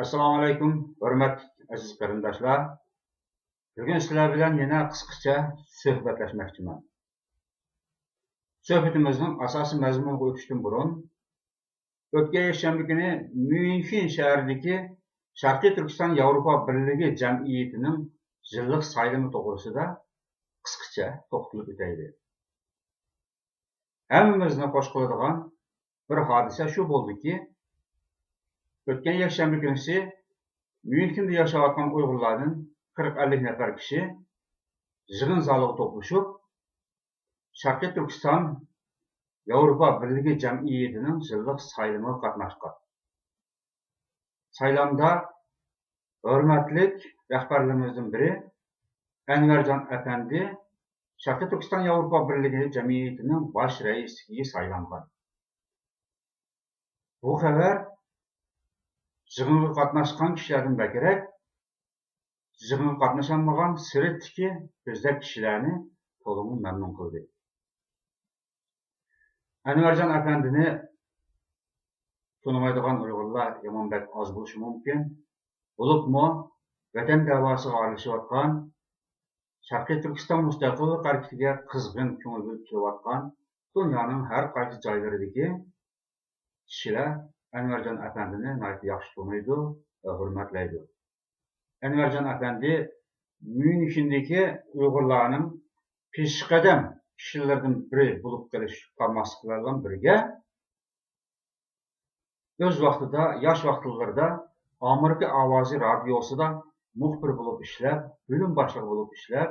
Assalomu alaykum, hurmatli aziz qarindoshlar. Bugun sizlar bilan yana qisqacha suhbatlashmoqchiman. Suhbatimizning asosiy mazmuniga o'tishdan burun o'tgan yakshanba kuni Myunxen shahridagi Sharqiy Turkiston Yevropa Birligi jamiyatining yillik saylami to'g'risida qisqacha to'xtalib o'taylik. Hammamizni xush qiladigan bir hodisa shu bo'ldiki, o'tgan yakshanba kunisi Myunxenda yashayotgan Uyg'urlardan 40-50 nafar kishi yig'in zaliga to'plashib, Sharqiy Turkiston Yevropa Birligi jamiyatining yillik saylamiga qatnashgan. Saylamda hurmatli rahbarlarimizdan biri Anvarjon Afandi Sharqiy Turkiston Yevropa Birligi jamiyatining bosh raisiga saylangan. Bu xabar yig'inga qatnashgan kishilardan bakarak yig'inga qatnashmagan sirtdagi ko'plab kishilarni to'liq mamnun qildi. Anvarjon Afandini tanımaydigan Uyg'urlar yomonbek oz bo'lishi mumkin. Bo'libmi vatan davosiga aralashayotgan, Sharqiy Turkiston mustaqillik harakatiga qizg'in ko'ngil qilayotgan dunyoning har qaysi joylaridagi kishilar Anvarjon Afandini nihoyat yaxshi taniydi va hurmatlaydi. Anvarjon Afandi Myunxendagi Uyg'urlarning peshqadam kishilaridan biri bo'lib qolmaslik bilan birga o'z vaqtida, yosh vaqtlarida Amerika ovozi radiosida muxbir bo'lib ishlab, bo'lim boshlig'i bo'lib ishlab,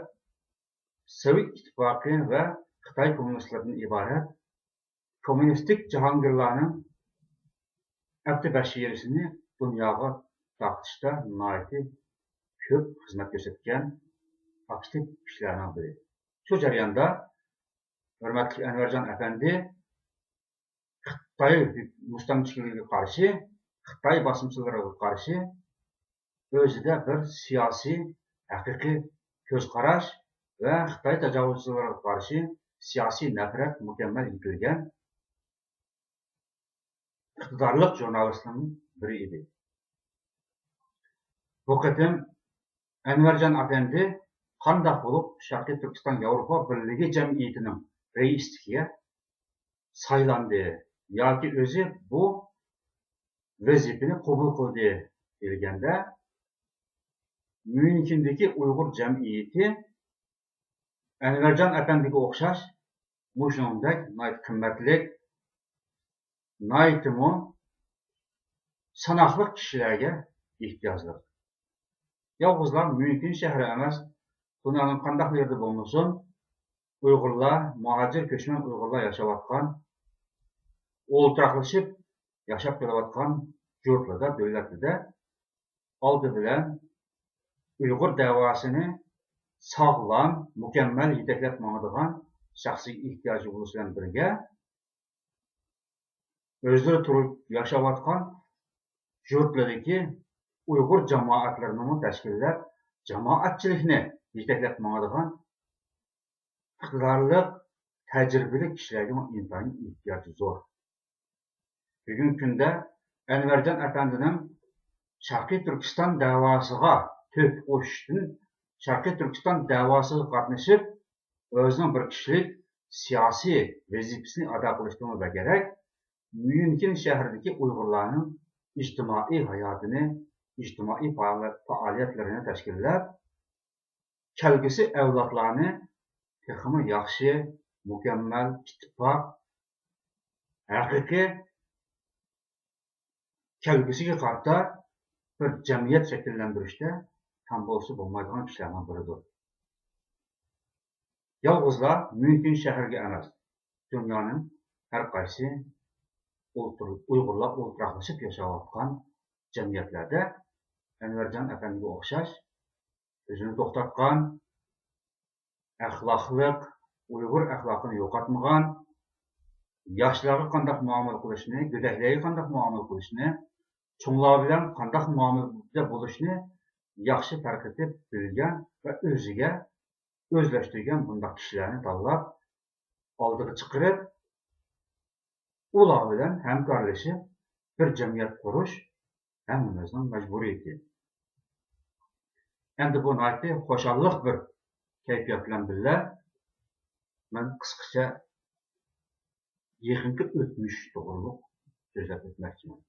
Sovet ittifoqi va Xitoy kommunistlaridan iborat kommunistik jahongirlarning abdi bashirisini dunyoga taqtishda nihoyat ko'p xizmat ko'rsatgan aktiv kishilardan biri. Shu jarayonda hurmatli Anvarjon Afandi Xitoy mustamlakaligiga qarshi, Xitoy bosimchilariga qarshi o'zida bir siyosiy haqiqiy ko'z qarash va Xitoy tajovuzchilariga qarshi siyosiy nafrat mukammal yetilgan iqtidorli jurnalistlarning biri edi. Bu qatim Anvarjon Afandi qanday bo'lib Sharqiy Turkiston Yevropa Birligi jamiyatining raisligiga saylandi yoki o'zi bu vazifani qabul qildi deganda, Myunxendagi Uyg'ur jamiyati Anvarjon Afandiga o'xshash shuningdek qimmatli, sanoqli kishilarga ehtiyojli. Yolg'izlar Myunxen shahri emas, dunyoning qanday yerda bo'lmasin, Uyg'urlar, muhojir ko'chman Uyg'urlar yashayotgan, o'ltiraqlashib yashab kelayotgan yurtlarda, davlatlarda oldi bilan Uyg'ur davosini sog'lom, mukammal yetaklab boradigan shaxsiy ehtiyoji bo'lish bilan birga o'zlari turib yashayotgan yurtlardagi Uyg'ur jamoatlarini tashkillab, jamoatchilikni yetaklab boradigan iqtidorli, tajribali kishilarga intayin ehtiyoji zo'r. Bugungi kunda Anvarjon Afandining Sharqiy Turkiston davosiga to'p qo'shishdan, Sharqiy Turkiston davosiga qatnashib, o'zining bir kishilik siyosiy vazifasini ado qilishdan bakarak, Myunxen shahridagi Uyg'urlarning ijtimoiy hayotini, ijtimoiy faoliyatlarini tashkillab, kelgusi avlodlarni texmi yaxshi, mukammal, ittifoq, haqiqiy kelgusiga qarata bir jamiyat shakllantirishda tam bo'lsa bo'lmaydigan kishilardan biridir. Yolg'izlar Myunxen shahriga emas, dunyoning har qaysi Uyg'urlar o'ltiraqlashib yashayotgan jamiyatlarda Anvarjon Afandiga o'xshash o'zini to'xtatgan, axloqliq, Uyg'ur axloqini yo'qotmagan, yoshlarga qanday muomala qilishni, go'daklarga qanday muomala qilishni, cho'nglar bilan qanday muomalada bo'lishni yaxshi farq etib bilgan va o'ziga o'zlashtirgan bunday kishilarni tanlab, oldiga chiqarib, ular bilan hamkorlashib bir jamiyat qurish Hammamizning majburiyati. Endi bu naytda xo'shalliq bir kayfiyat bilan birga men qisqacha yaqinki o'tmish to'g'riliq so'zlab o'tmoqchiman.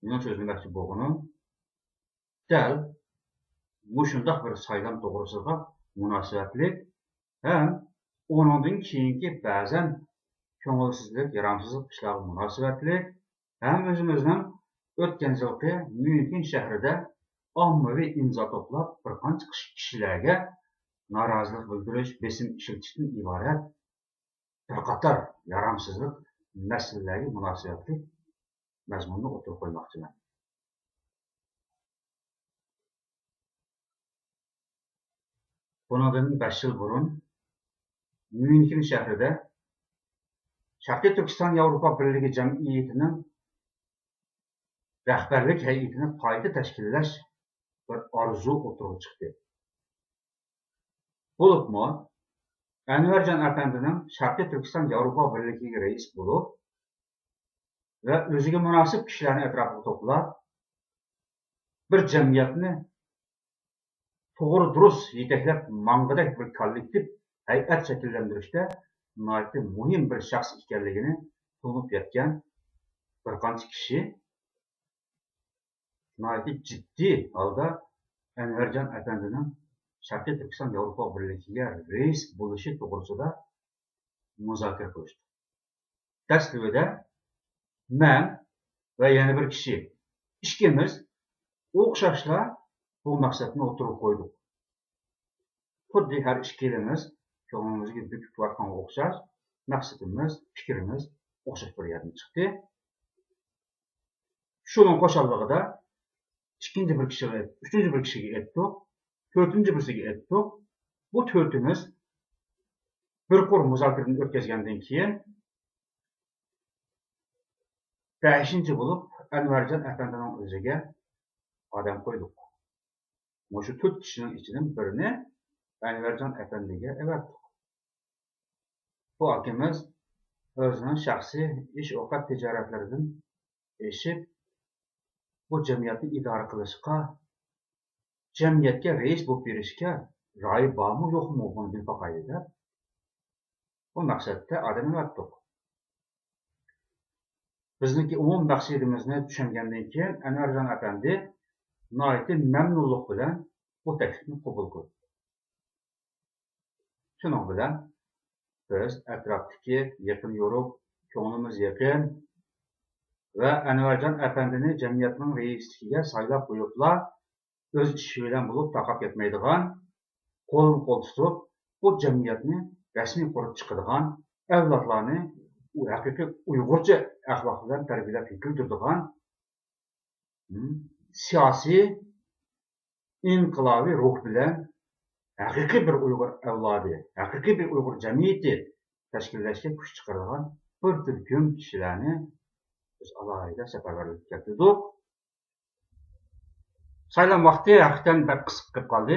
Mening so'zlamoqchi bo'lganim dal mushundaq bir saylam to'g'risida munosabatli ham onundan keyingi ba'zan ko'ngilsizlik, yaramsizlik ishlarga munosabatli ham o'zimizning o'tgan yilgi Myunxen shahrida ommaviy imzo to'plab bir qancha kishilarga norozilik bildirish, besim ishlatishdan iborat bir qator yaramsizlik masalalarga munosabatli mazmunni o'tirib qo'ymoqchiman. Bundan 5 yil burun Myunxen shahrida Sharqiy Turkiston Yevropa Birligi jamiyatining rahbarlik hay'atini qayta tashkillash bir orzu o'tirib chiqdi. Bo'libmi, Anvarjon apandining Sharqiy Turkiston Yevropa Birligiga rais bo'lib va o'ziga munosib kishilarni atrofiga to'plab bir jamiyatni to'g'ri durust yetaklab mang'idak bir kollektiv hay'at shakllantirishda muhim bir shaxs ekanligini tushunib yetgan bir qancha kishi jiddiy holda Anvarjon apandining Sharqiy Turkiston Yevropa Birligiga rais bo'lishi to'g'risida muzokara qilishdi. Dastlabida men va yana bir kishi ikkimiz o'xshashla bu maqsadni o'tirib qo'ydik. Xuddi har ikkimiz ko'nglimizga bukib turgan o'xshash maqsadimiz, fikrimiz o'xshash bir yerdan chiqdi. Shuning qo'shillig'ida ikkinchi bir kishiga, uchinchi bir kishiga aytdik, to'rtinchi birisiga aytdik. Bu to'rtimiz bir qur muzokarani o'tkazgandan keyin 5-chi bo'lib Anvarjon apandining o'ziga odam qo'ydik. Shu 4 kishining ichidan birini Anvarjon apandiga avatdik. Bu akamiz o'zining shaxsiy ish-ovqat tijoratlaridan eshib bu jamiyatni idora qilishga, jamiyatga rais bo'lib berishga ro'yi bormi yo'qmi buni bilib boqaylik. Bu maqsadda odam avatdik. Bizniki umum maqsadimizni tushungandan keyin Anvarjon apandi nihoyatda mamnunlik bilan bu taklifni qabul qildi. Shuning bilan biz atrofdagi yaqin yo'ruq, ko'nglimiz yaqin va Anvarjon apandini jamiyatning raisligiga saylab qo'yiblar, o'z ishi bilan bo'lib taqab ketmaydigan, qo'l tutib bu jamiyatni rasmiy qurib chiqadigan avlodlarni haqiqiy Uyg'urcha axloq bilan tarbiyalab yetildiradigan siyosiy inqilobiy ruh bilan haqiqiy bir Uyg'ur avlodi, haqiqiy bir Uyg'ur jamiyati tashkillashga kuch chiqaradigan bir turkum kishilarni biz alohida safarbarlikka keltirdik. Saylan vaqti haqiqatan bir qisqa kelib qoldi,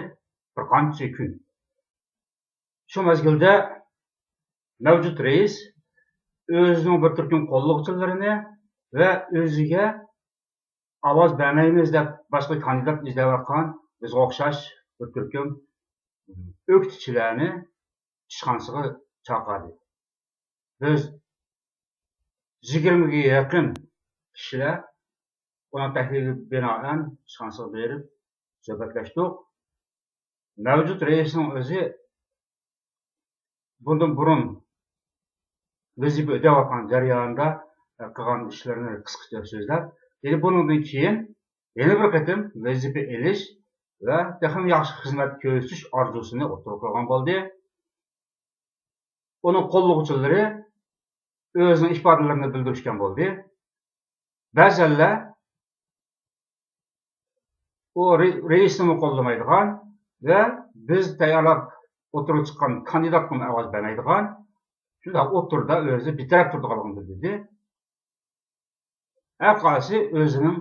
bir qancha kun. Shu mezgilda mavjud rais o'zining bir turkum qo'llovchilarini va o'ziga ovoz bermaymiz deb boshqa kandidat izlayotgan bizga o'xshash bir turkum o'qituvchilarni ishxonasiga chaqirdi. Biz 20 ga yaqin kishilar ona taklifiga binoan ishxonasiga berib suhbatlashdik. Mavjud raisning o'zi bundan burun vazifa o'tayotgan jarayonda qilgan ishlarini qisqacha so'zlab, endi bundan keyin yana bir qatim vazifa elish va daha yaxshi xizmat ko'rsatish orzusini o'tirib qo'ygan bo'ldi. Uning qo'llovchilari o'zining ifodalarini bildirishgan bo'ldi. Ba'zanlar u raisni qo'llamaydigan va biz tayyorlab o'tirib chiqqan kandidatga ovoz bermaydigan, shunday o'tirda o'zi bitirib turganligini bildirdi. Har qaysi o'zining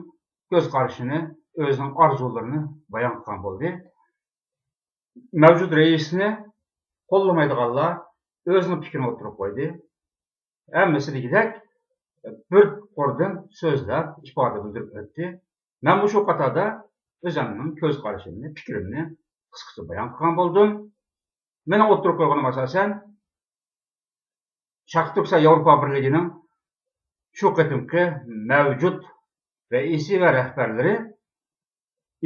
ko'z qarashini, o'zining orzularini bayon qilgan bo'ldi. Mavjud raisni qo'llamaydiganlar o'zining fikrini o'tirib qo'ydi. Hammasi degidek bir qo'rdan so'zlab ifoda bildirib o'tdi. Ben bu şu qatada özümün göz qarashimni, fikrimni qisqacha bayon qilgan bo'ldim. Meni o'tirib qo'yganim asosan Sharq Turkiston Yevropa Birligining shu qatimki mavjud raisi va rahbarlari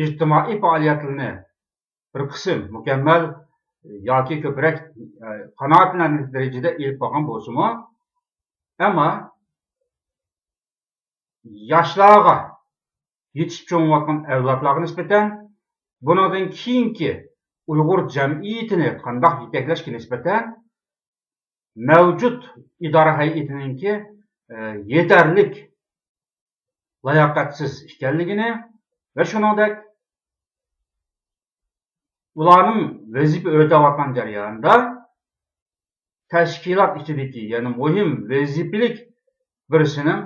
ijtimoiy faoliyatlarni bir qism mukammal yoki ko'proq qanoatlanarli darajada ilib borgan bo'lsa-mu, ammo yoshlarga yetishib cho'ngayotgan avlodlarga nisbatan bundan keyingi Uyg'ur jamiyatini qandoq yetaklashga nisbatan mavjud idora hay'atininki yetarlik layoqatsiz ekanligini va shuningdek ularning vazifa o'tayotgan jarayonida tashkilot ichidagi ya'ni muhim vazifalik birisining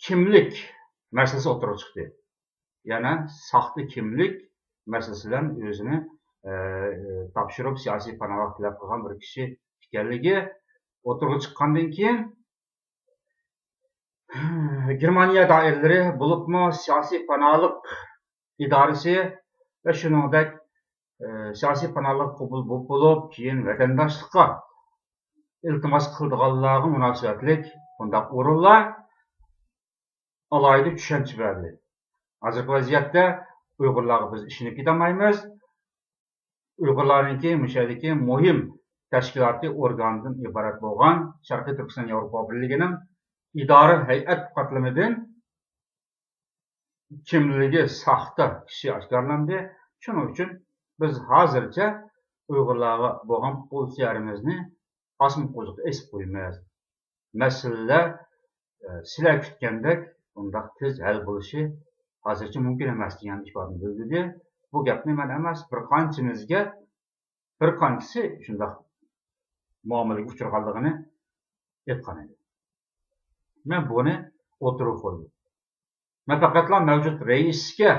kimlik masalasi o'tirib chiqdi. Yana saxta kimlik masalasidan o'zini topshirib siyosiy panoh tilab qolgan bir kishi ekanligi o'tirib chiqqandan keyin Germaniya doiralari bo'libmi siyosiy panohlik idorasi va shuningdek siyosiy panohlik qabul bo'lib keyin vatandoshlikqa iltimos qildiganlarga munosabatlik bundaq o'rinlar alayda tushuncha berdi. Hozirgi vaziyatda Uyg'urlarga biz ishinib ketolmaymiz. Uyg'urlarningki mushadagi muhim tashkilotli organdan iborat bo'lgan Sharqiy Turkiston Yevropa Birligining idora hay'at qatlamidan kimligi saxta kishi oshkorlandi. Shuning uchun biz hozircha Uyg'urlarga bo'lgan pozitsiyamizni asm qo'ziq esib qo'ymaymiz. Masala sizlar kutgandek undaq tez hal bo'lishi hozircha mumkin emas degan ifodani bildirdi. Bu gapni men emas, bir qanchimizga bir qanchasi shundaq muomalaga uchraganligini aytgan edi. Men buni o'tirib qo'ydim. Men faqatla mavjud raisga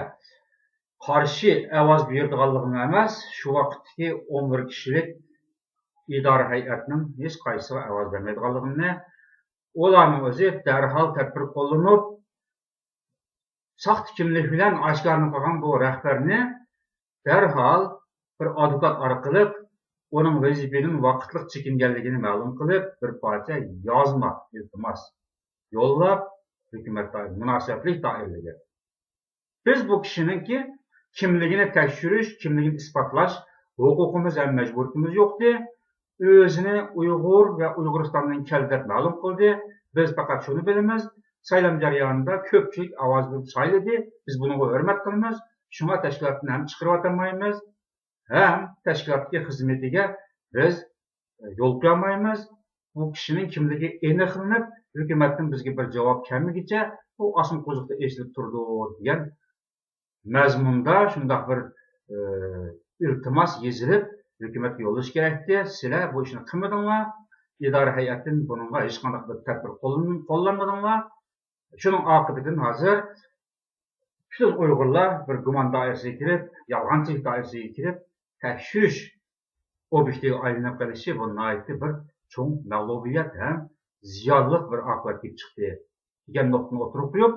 qarshi ovoz berganligim emas, shu vaqtdagi 11 kishilik idora hay'atining hech qaysisiga ovoz bermaydiganligimni, ularning o'zi darhol tadbir qo'llanib, saxta kimlik bilan oshkorlanib qolgan bu rahbarni darhol bir advokat orqali uning vazifadan vaqtliq chekinganligini ma'lum qilib, bir parcha yozma iltimos yo'llab hukumat munosabatli doiralarga. Biz bu kishiningki kimligini tekshirish, kimligini isbotlash huquqimiz ham majburiyatimiz yo'qdi. O'zini Uyg'ur va Uyg'uristondan keldi deb ma'lum qildi. Biz faqat shuni bilamiz, saylam jarayonida ko'pchilik ovoz berib sayladi. Biz buni hurmat qilamiz. Shunga tashkilotni ham chiqarib o'tmaymiz. Ham tashkilotga xizmatiga biz yo'l qo'ymaymiz. Bu kishining kimligi aniqlanib, hukumatdan bizga bir javob kelmaguncha bu asm qo'ziqda eshitilib turdi degan mazmunda shundoq bir iltimos yezilib hukumatga yo'llash kerakdi. Sizlar bu ishni qilmadinglar. İdora hay'atidan bunga hech qanday bir tadbir qo'llanmadinglar. Shuning oqibatida hozir butun Uyg'urlar bir gumon doirasiga kirib, yolg'onchilik doirasiga kirib, tekshirish obyektiga aylanib qolishi bu nihoyatda bir cho'ng mag'lubiyat ham ziyonli bir oqibat kelib chiqdi degan nuqtani o'tirib qo'yib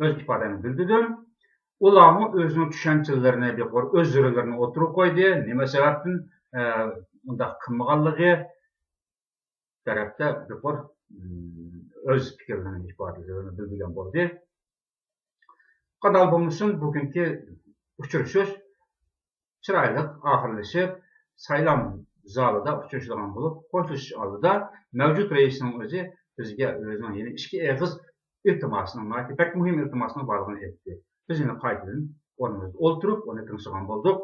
o'z ifodamni bildirdim. Ularni o'zining tushunchalarini, o'zlarini o'tirib qo'ydi. Nima sababdan undaq qilmaganligi tarafda bir o'z fikrlarini ifodalarini bildirgan bo'ldi. Qanday bo'lmasin, bugungi uchrashuv chiroyli oxirlashib, saylam zalida uchrashadigan bo'lib, qo'shilish oldida mavjud raisning o'zi bizga o'zining yana ikki og'iz iltimosini, pek muhim iltimosini borlig'ini aytdi. Biz yana qaytadan o'rnimizda o'ltirib, uni tinchigan bo'ldik.